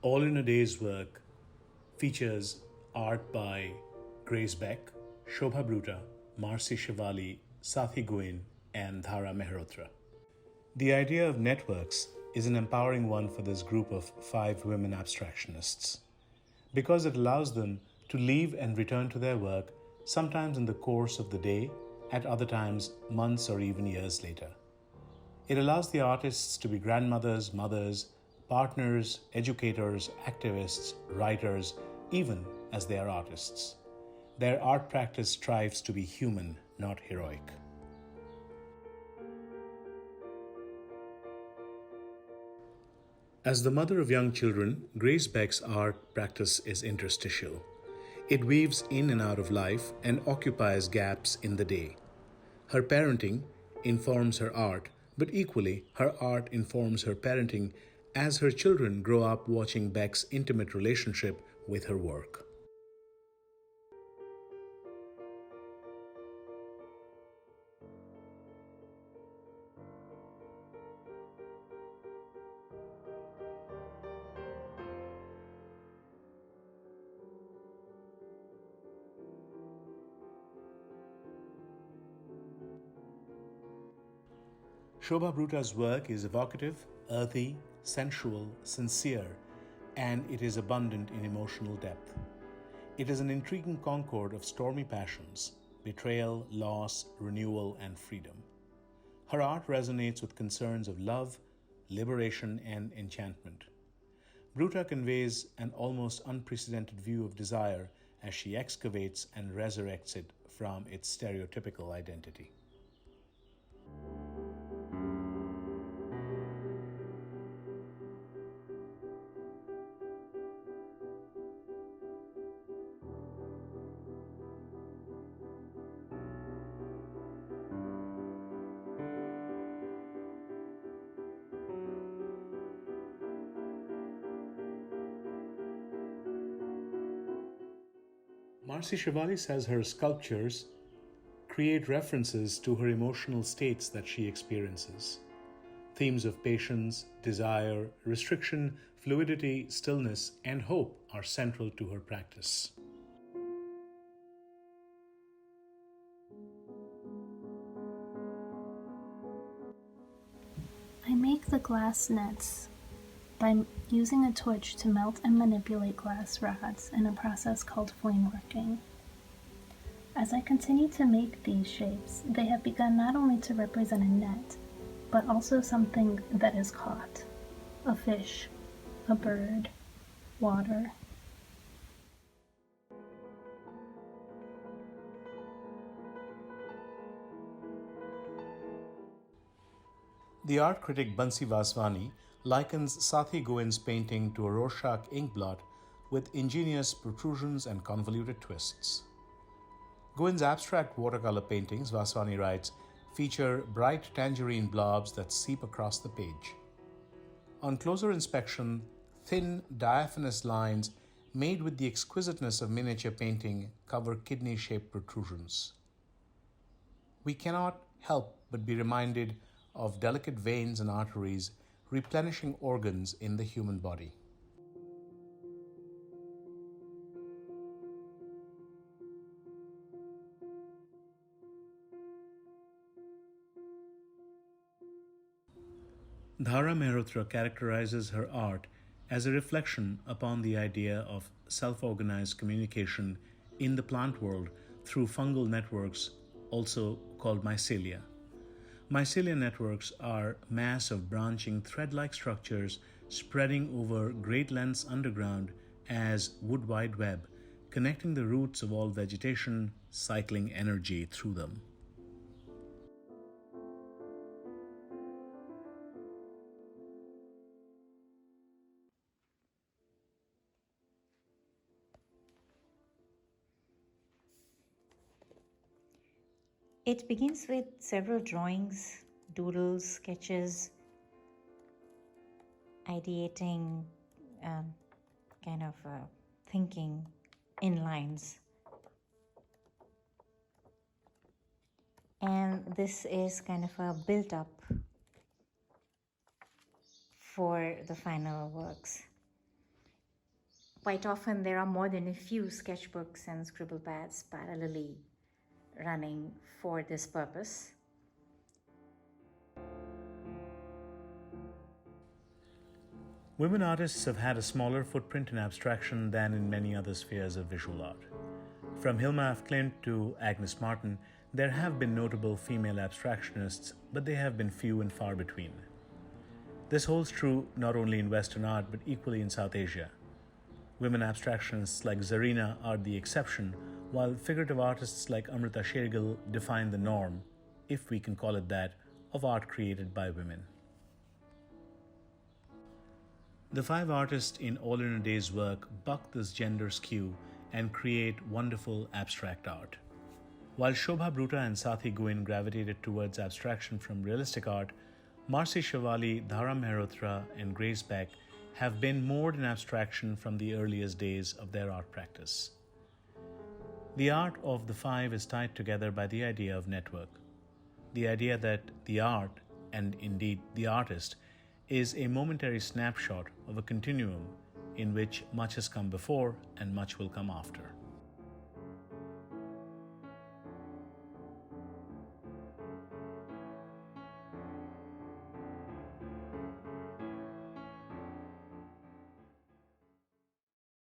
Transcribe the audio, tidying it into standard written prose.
All in a Day's work features art by Grace Beck, Shobha Broota, Marcy Chevali, Sathi Guin, and Dhara Mehrotra. The idea of networks is an empowering one for this group of 5 women abstractionists because it allows them to leave and return to their work sometimes in the course of the day, at other times months or even years later. It allows the artists to be grandmothers, mothers, partners, educators, activists, writers, even as they are artists. Their art practice strives to be human, not heroic. As the mother of young children, Grace Beck's art practice is interstitial. It weaves in and out of life and occupies gaps in the day. Her parenting informs her art, but equally, her art informs her parenting as her children grow up watching Beck's intimate relationship with her work. Shobha Broota's work is evocative, earthy, sensual, sincere, and it is abundant in emotional depth. It is an intriguing concord of stormy passions, betrayal, loss, renewal, and freedom. Her art resonates with concerns of love, liberation, and enchantment. Broota conveys an almost unprecedented view of desire as she excavates and resurrects it from its stereotypical identity. Marcy Chevali says her sculptures create references to her emotional states that she experiences. Themes of patience, desire, restriction, fluidity, stillness, and hope are central to her practice. I make the glass nets by using a torch to melt and manipulate glass rods in a process called flame working. As I continue to make these shapes, they have begun not only to represent a net, but also something that is caught: a fish, a bird, water. The art critic Bansi Vaswani likens Sathi Guin's painting to a Rorschach inkblot with ingenious protrusions and convoluted twists. Guin's abstract watercolor paintings, Vaswani writes, feature bright tangerine blobs that seep across the page. On closer inspection, thin, diaphanous lines made with the exquisiteness of miniature painting cover kidney-shaped protrusions. We cannot help but be reminded of delicate veins and arteries replenishing organs in the human body. Dhara Mehrotra characterizes her art as a reflection upon the idea of self-organized communication in the plant world through fungal networks, also called mycelia. Mycelia networks are mass of branching thread-like structures spreading over great lengths underground as wood wide web, connecting the roots of all vegetation, cycling energy through them. It begins with several drawings, doodles, sketches, ideating, thinking in lines. And this is kind of a build-up for the final works. Quite often, there are more than a few sketchbooks and scribble pads parallelly running for this purpose. Women artists have had a smaller footprint in abstraction than in many other spheres of visual art. From Hilma af Klint to Agnes Martin, there have been notable female abstractionists, but they have been few and far between. This holds true not only in Western art, but equally in South Asia. Women abstractionists like Zarina are the exception, while figurative artists like Amrita Shergill define the norm, if we can call it that, of art created by women. The 5 artists in All in a Day's work buck this gender skew and create wonderful abstract art. While Shobha Broota and Sathi Guin gravitated towards abstraction from realistic art, Marcy Chevali, Dhara Mehrotra, and Grace Beck have been moored in abstraction from the earliest days of their art practice. The art of the 5 is tied together by the idea of network, the idea that the art, and indeed the artist, is a momentary snapshot of a continuum in which much has come before and much will come after.